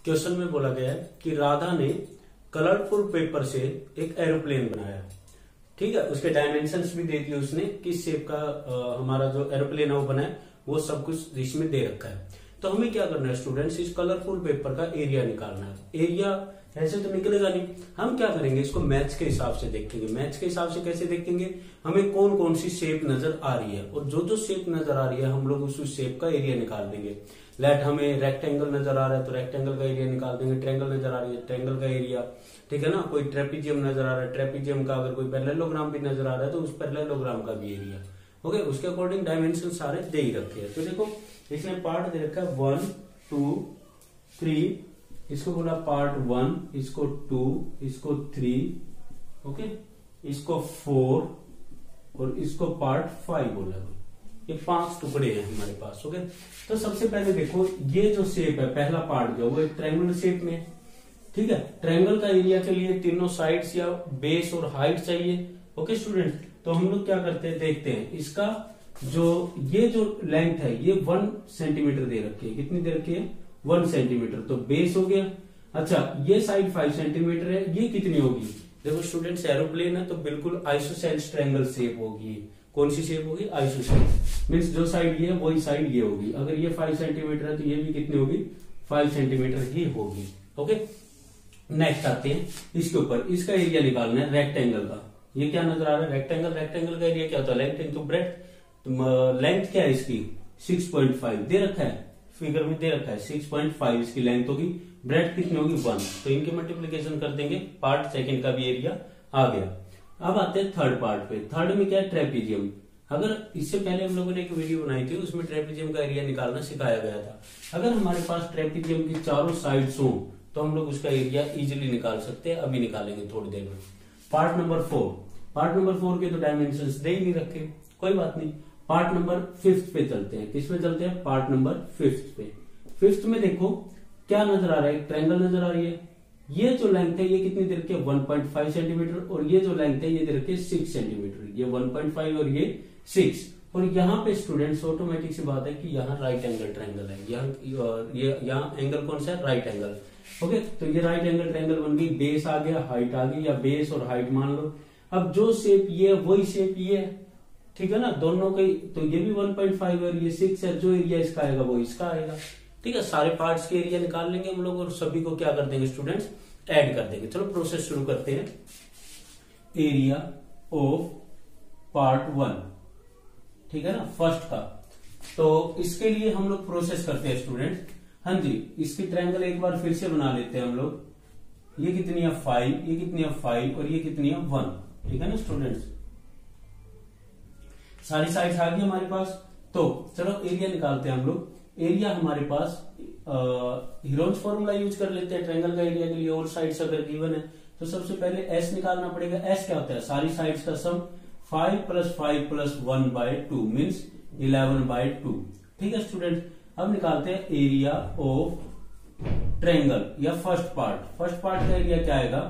Question में बोला गया है कि राधा ने कलरफुल पेपर से एक एरोप्लेन बनाया। ठीक है, उसके डायमेंशंस भी दे दिए उसने, किस शेप का हमारा जो एरोप्लेन है वो बना है, वो सब कुछ इसमें दे रखा है। तो हमें क्या करना है स्टूडेंट्स, इस कलरफुल पेपर का एरिया निकालना है। एरिया ऐसे तो निकलेगा नहीं, हम क्या करेंगे, इसको मैच के हिसाब से देखेंगे। मैच के हिसाब से कैसे देखेंगे, हमें कौन कौन सी शेप नजर आ रही है, और जो जो शेप नजर आ रही है हम लोग उस शेप का एरिया निकाल देंगे। लेट हमें रेक्टेंगल नजर आ रहा है तो रेक्टेंगल का एरिया निकाल देंगे, ट्रायंगल नजर आ रही है ट्रायंगल का एरिया, ठीक है ना। कोई ट्रेपीजियम नजर आ रहा है, ट्रेपीजियम का अगर कोई पैरेललोग्राम भी नजर आ रहा है तो उस पैरेललोग्राम का भी एरिया। ओके, उसके अकॉर्डिंग डायमेंशन सारे दे ही रखे हैं। तो देखो इसने पार्ट दे रखा है 1 2 3, इसको बोला पार्ट 1, इसको 2, इसको 3, ओके, इसको 4 और इसको पार्ट 5 बोला। ये 5 टुकड़े हैं हमारे पास। ओके, तो सबसे पहले देखो ये जो शेप है, पहला पार्ट जो वो एक ट्रायंगल शेप में है। ठीक है, ट्रायंगल का एरिया के लिए तीनों साइड्स या बेस और हाइट चाहिए। ओके स्टूडेंट, तो हम लोग क्या करते हैं, देखते हैं इसका जो ये जो लेंथ है ये 1 सेंटीमीटर दे रखी है। कितनी दे रखी है, 1 सेंटीमीटर, तो बेस हो गया। अच्छा, ये साइड 5 सेंटीमीटर है, ये कितनी होगी, देखो स्टूडेंट्स एरोप्लेन है तो बिल्कुल आइसोसेलेस ट्रायंगल शेप होगी। कौन सी शेप होगी, आइसोसेलेस, मीन्स जो साइड ये है वही साइड ये होगी। अगर ये 5 सेंटीमीटर है तो ये भी कितनी होगी, 5 सेंटीमीटर ही होगी। ओके, नेक्स्ट आते हैं इसके ऊपर, इसका एरिया निकालना है रेक्टेंगल का। ये क्या नजर आ रहा है, रेक्टेंगल। रेक्टेंगल का एरिया क्या होता है, लेंथ इंटू ब्रेड्थ। लेंथ क्या है इसकी, 6.5 दे रखा है, फिगर में दे रखा है 6.5 इसकी लेंथ होगी। ब्रेड्थ कितनी होगी, 1, तो इनकी मल्टीप्लीकेशन कर देंगे, पार्ट सेकंड का भी एरिया आ गया। अब आते हैं थर्ड पार्ट पे। थर्ड में क्या है, ट्रेपीजियम। अगर इससे पहले हम लोगों ने एक वीडियो बनाई थी उसमें ट्रेपीजियम का एरिया निकालना सिखाया गया था। अगर हमारे पास ट्रेपीजियम की चारों साइड्स हो तो हम लोग उसका एरिया इजीली निकाल सकते हैं, अभी निकालेंगे थोड़ी देर में। पार्ट नंबर 4, पार्ट नंबर 4 के तो डायमेंशंस दे ही नहीं रखे, कोई बात नहीं। पार्ट नंबर 5 पे चलते हैं। किस पे चलते हैं, पार्ट नंबर 5 पे। 5 में देखो क्या नजर आ रहा है, ट्रायंगल नजर आ रही है। ये जो लेंथ है ये कितनी दे रखी है, 1.5 सेंटीमीटर, और ये जो लेंथ है ये दे रखी है 6 सेंटीमीटर। ये 1.5 और ये 6, और यहाँ पे स्टूडेंट्स ऑटोमेटिक सी बात है कि यहाँ राइट एंगल ट्रायंगल है। यहाँ एंगल कौन सा है, राइट एंगल। ओके, तो ये राइट एंगल ट्रायंगल बन गई। बेस आ गया, हाइट आ गई, या बेस और हाइट मान लो। अब जो शेप ये है वही शेप ये है, ठीक है ना, दोनों की। तो ये भी 1.5 और ये 6 है, जो एरिया इसका आएगा वो इसका आएगा। ठीक है, सारे पार्ट्स के एरिया निकाल लेंगे हम लोग और सभी को क्या कर देंगे स्टूडेंट्स, ऐड कर देंगे। चलो प्रोसेस शुरू करते हैं। एरिया ऑफ पार्ट 1, ठीक है ना, फर्स्ट का। तो इसके लिए हम लोग प्रोसेस करते हैं स्टूडेंट्स। हाँ जी, इसकी ट्रायंगल एक बार फिर से बना लेते हैं हम लोग। ये कितनी है 5, ये कितनी है 5 और ये कितनी है 1, ठीक है ना स्टूडेंट्स। सारी साइड्स आ गई हमारे पास। तो चलो एरिया निकालते हैं हम लोग। एरिया हमारे पास हीरोन्स फॉर्मूला यूज कर लेते हैं ट्रायंगल का एरिया के लिए। ऑल साइड्स अगर गिवन है तो सबसे पहले एस निकालना पड़ेगा। एस क्या होता है, सारी साइड्स का सम। 5 + 5 + 1/2 मीन्स 11/2। ठीक है स्टूडेंट, अब निकालते हैं एरिया ऑफ ट्रायंगल या फर्स्ट पार्ट। फर्स्ट पार्ट का एरिया क्या आएगा,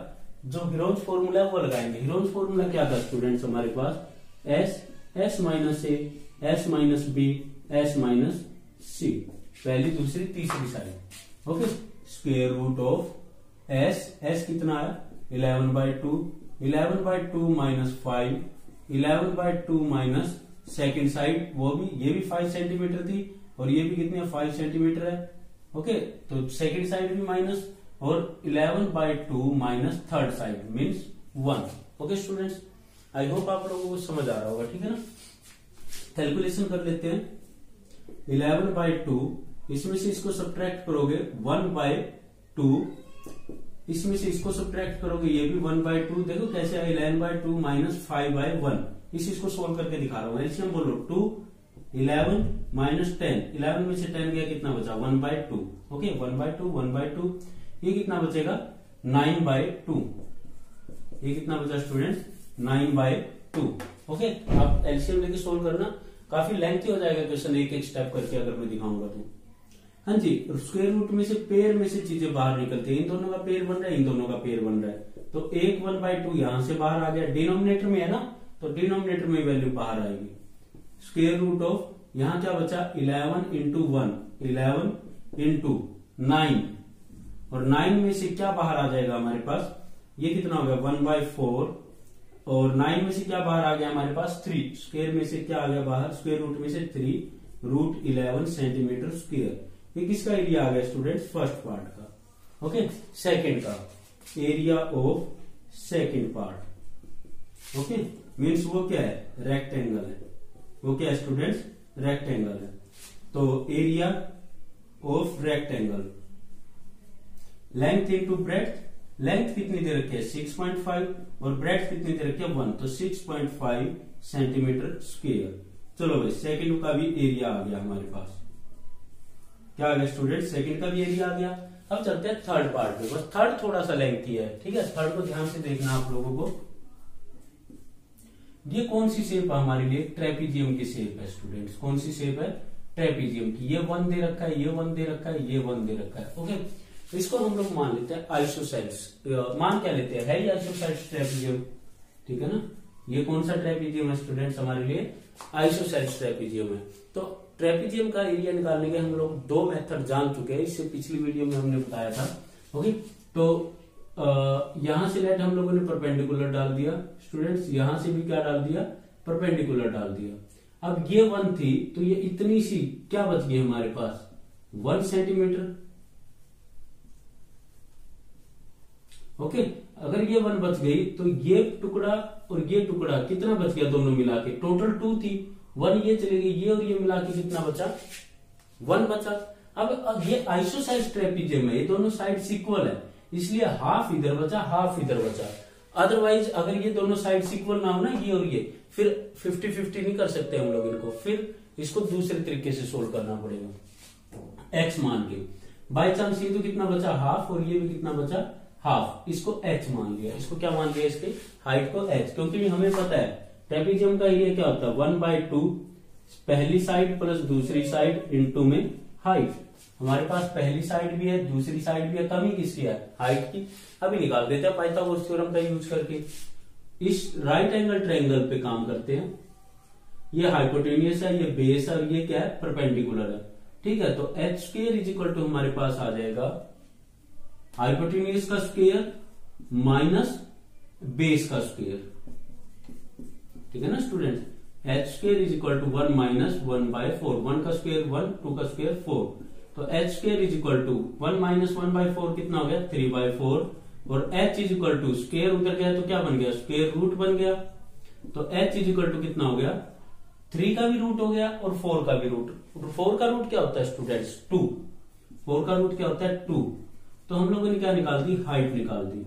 जो हीरोन्स फॉर्मूला है वो लगाएंगे। हीरोन्स फॉर्मूला क्या था स्टूडेंट्स हमारे पास, S S - A, S - B, S - C, पहली दूसरी तीसरी side. Okay, square root of S कितना है 11/2, 11/2 - 5, 11/2 माइनस सेकेंड साइड, वो भी, ये भी 5 सेंटीमीटर थी और ये भी कितनी है 5 सेंटीमीटर है। ओके, तो सेकेंड साइड भी माइनस, और 11/2 minus third side means 1। Okay students, I hope आप लोगों को समझ आ रहा होगा, ठीक है ना। कैलकुलेशन कर लेते हैं। 11/2, इसमें से इसको सब्ट्रैक्ट करोगे 1/2, इसमें से इसको सब्ट्रैक्ट करोगे ये भी 1/2। देखो कैसे है, 11/2 माइनस 5/1। इसको सोल्व करके दिखा रहा हूं। एलसीएम बोलो 2, 11 माइनस 10, 11 में से 10 गया कितना बचा 1/2। ओके, 1/2, 1/2, ये कितना बचेगा 9/2। ये कितना बचा स्टूडेंट 9/2। ओके, आप एलसीएम लेके सोल्व करना, काफी लेंथी हो जाएगा क्वेश्चन, एक एक स्टेप करके अगर मैं दिखाऊंगा तो। हाँ जी, स्क्वायर रूट में से पेयर में से चीजें बाहर निकलती है। इन दोनों का पेयर बन रहा है, इन दोनों का पेयर बन रहा है, तो एक 1/2 यहां से बाहर आ गया। डिनोमिनेटर में है ना, तो डिनोमिनेटर में वैल्यू बाहर आएगी। स्क्वायर रूट ऑफ, यहां क्या बचा 11 × 1, 11 × 9, और 9 में से क्या बाहर आ जाएगा हमारे पास, ये कितना हो गया 1/4, और 9 में से क्या बाहर आ गया हमारे पास 3, स्क्वायर में से क्या आ गया बाहर, स्क्वायर रूट में से 3√11 सेंटीमीटर स्क्वायर। ये किसका एरिया आ गया स्टूडेंट्स, फर्स्ट पार्ट का। ओके, सेकंड का area of second part. Okay, means वो क्या है, रेक्टेंगल है। वो क्या है स्टूडेंट्स, रेक्टेंगल है। तो area of rectangle, length into breadth, length कितनी दे रखी है 6.5 और ब्रेड्थ कितनी दे रखी है 1, तो 6.5 सेंटीमीटर स्क्वायर। चलो भाई सेकंड का भी एरिया आ गया हमारे पास, क्या आ गया स्टूडेंट, सेकंड का भी एरिया आ गया। अब चलते हैं थर्ड पार्ट में, बस थर्ड थोड़ा सा लेंथी है, ठीक है, थर्ड को ध्यान से देखना आप लोगों को। ये कौन सी शेप है हमारे लिए, ट्रेपीजियम की शेप है स्टूडेंट्स। कौन सी शेप है, ट्रेपीजियम की। ये 1 दे रखा है, ये 1 दे रखा है, ये 1 दे रखा है। ओके, तो इसको हम लोग मान लेते हैं आइसोसेल्स, मान क्या लेते हैं, है ये आइसोसेल्स ट्रेपीजियम, ठीक है ना। ये कौन सा ट्रेपीजियम है स्टूडेंट्स, हमारे लिए आइसोसेल्स ट्रेपीजियम है। तो ट्रेपीजियम का एरिया निकालने के हम लोग 2 मेथड जान चुके हैं, इससे पिछली वीडियो में हमने बताया था। ओके, तो यहां से लेट हम लोगों ने परपेंडिकुलर डाल दिया स्टूडेंट्स, यहां से भी क्या डाल दिया, परपेंडिकुलर डाल दिया। अब ये 1 थी तो ये इतनी सी क्या बच गई हमारे पास 1 सेंटीमीटर। ओके, अगर ये 1 बच गई तो ये टुकड़ा और ये टुकड़ा कितना बच गया, दोनों मिला के टोटल 2 थी, 1 ये चले गई, ये और ये मिला के कितना बचा 1 बचा। अब ये आइसोसेल्स ट्रेपीजियम है, ये दोनों साइड इक्वल है, इसलिए हाफ इधर बचा, हाफ इधर बचा। अदरवाइज अगर ये दोनों साइड इक्वल ना हो ना, ये और ये, फिर 50-50 नहीं कर सकते हम लोग इनको, फिर इसको दूसरे तरीके से सोल्व करना पड़ेगा एक्स मान के। बाई चांस ये तो कितना बचा हाफ और ये भी कितना बचा हाफ, इसको एच मान लिया। इसको क्या मान लिया, इसके हाइट को एच, क्योंकि हमें पता है ट्रेपीजियम का एरिया क्या होता है 1/2 पहली साइड प्लस दूसरी साइड इनटू में हाइट। हमारे पास पहली साइड भी है, दूसरी साइड भी है, कमी किसकी है, हाइट की। अभी निकाल देते हैं पाइथागोरस थ्योरम का यूज करके। इस राइट एंगल ट्रायंगल पे काम करते हैं, ये हाइपोटेन्यूस है, ये बेस है और ये क्या है परपेंडिकुलर है, ठीक है। तो h square is equal to हमारे पास आ जाएगा हाइपोटेन्यूस का स्क्वायर माइनस बेस का स्क्वायर, ठीक है ना students. H square is equal to 1 minus 1/4, 1 का स्क्वायर 1, 2 का स्क्वायर 4, तो h square is equal to 1 minus 1/4 कितना हो गया 3/4, और h is equal to square उधर गया तो क्या बन गया स्क्वायर रूट बन गया, तो एच इज इक्वल टू कितना हो गया 3 का भी रूट हो गया और 4 का भी रूट। 4 का रूट क्या होता है स्टूडेंट्स 2, 4 का रूट क्या होता है 2। तो हम लोगों ने क्या निकाल दी, हाइट निकाल दी,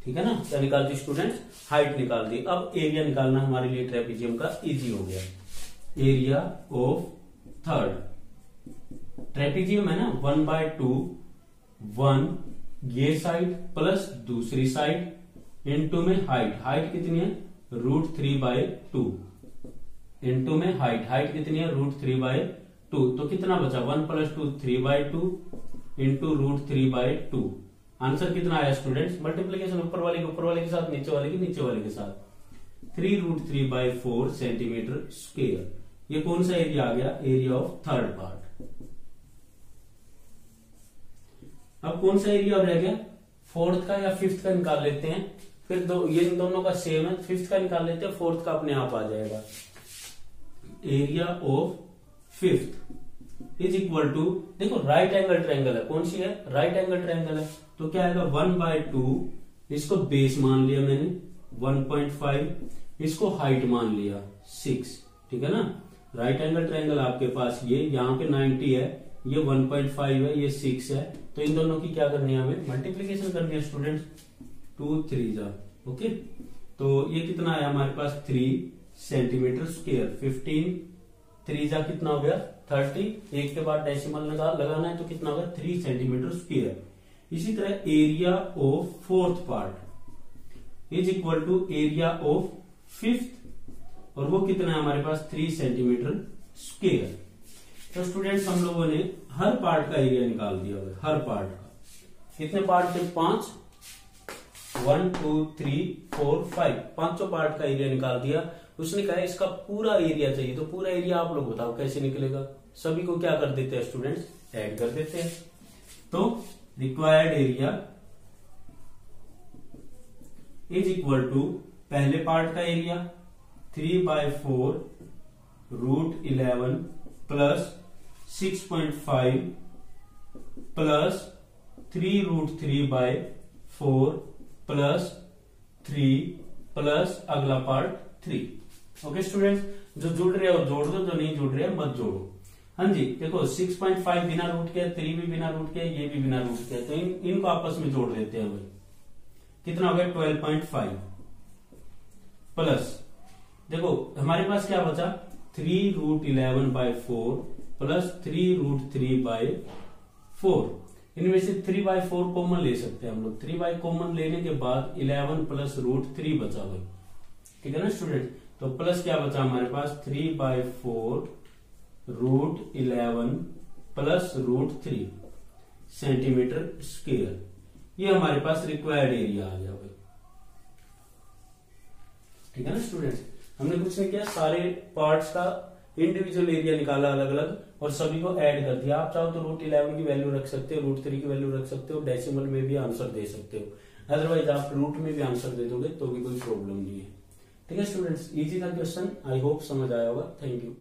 ठीक है ना, क्या निकाल दी स्टूडेंट्स, हाइट निकाल दी। अब एरिया निकालना हमारे लिए ट्रेपीजियम का इजी हो गया। एरिया ऑफ थर्ड ट्रेपीजियम है ना 1/2, 1 ये साइड प्लस दूसरी साइड इनटू में हाइट, हाइट कितनी है √3/2 इनटू में हाइट, हाइट कितनी है √3/2, तो कितना बचा 1 + 2 3/2 इंटू √3/2। आंसर कितना आया स्टूडेंट्स, मल्टीप्लीकेशन ऊपर वाले के साथ नीचे वाले के साथ 3√3/4 सेंटीमीटर स्क्वायर। ये कौन सा एरिया आ गया, एरिया ऑफ थर्ड पार्ट। अब कौन सा एरिया रह गया, फोर्थ का या फिफ्थ का निकाल लेते हैं, फिर ये दोनों का सेम है, फिफ्थ का निकाल लेते हैं, फोर्थ का अपने आप आ जाएगा। Area of fifth is equal to, देखो राइट एंगल ट्रायंगल है, कौन सी है राइट एंगल ट्रायंगल है, तो क्या आएगा 1/2, इसको बेस मान लिया मैंने 1.5, इसको हाइट मान लिया 6, ठीक है ना। राइट एंगल ट्रायंगल आपके पास ये यहाँ पे 90 है, ये 1.5 है, ये 6 है, तो इन दोनों की क्या करनी है हमें मल्टीप्लीकेशन करनी है स्टूडेंट्स, 2 3 जा, ओके। तो ये कितना आया हमारे पास 3 सेंटीमीटर स्क्वायर, 15 3 जा कितना हो गया 30, एक के बाद डेसिमल लगाना है तो कितना होगा 3 सेंटीमीटर स्क्वायर। इसी तरह area of fourth part is equal to area of fifth, और वो कितना है हमारे पास 3 सेंटीमीटर स्क्वायर। तो स्टूडेंट्स हम लोगों ने हर पार्ट का एरिया निकाल दिया है, हर पार्ट का। कितने पार्ट थे 5, 1 2 3 4 5, पांचों पार्ट का एरिया निकाल दिया। उसने कहा इसका पूरा एरिया चाहिए, तो पूरा एरिया आप लोग बताओ कैसे निकलेगा। सभी को क्या कर देते हैं स्टूडेंट्स, ऐड कर देते हैं। तो required area is equal to पहले पार्ट का area 3/4√11 plus 6.5 plus 3√3/4 plus 3 plus अगला पार्ट 3। ओके स्टूडेंट्स, जो जुड़ रहे हो जोड़ दो, जो नहीं जुड़ रहे मत जोड़ो। हाँ जी, देखो 6.5 बिना रूट के, 3 भी बिना रूट के, ये भी बिना रूट के, तो इनको आपस में जोड़ देते हैं भाई। कितना हो गया 12.5 प्लस देखो हमारे पास क्या बचा 3√11/4 प्लस 3√3/4। इनमें से 3/4 कॉमन ले सकते हैं हम लोग। 3 कॉमन लेने के बाद 11 प्लस √3 बचा भाई। ठीक है ना स्टूडेंट, तो प्लस क्या बचा हमारे पास 3/4√11 प्लस √3 सेंटीमीटर स्क्वायर। ये हमारे पास रिक्वायर्ड एरिया आ गया भाई। ठीक है ना स्टूडेंट्स, हमने कुछ नहीं किया, सारे पार्ट्स का इंडिविजुअल एरिया निकाला अलग अलग और सभी को ऐड कर दिया। आप चाहो तो √11 की वैल्यू रख सकते हो, √3 की वैल्यू रख सकते हो, डेसिमल में भी आंसर दे सकते हो, अदरवाइज आप रूट में भी आंसर दे दोगे तो भी कोई प्रॉब्लम नहीं है। ठीक है स्टूडेंट्स, इजी था क्वेश्चन, आई होप समझ आया होगा। Thank you.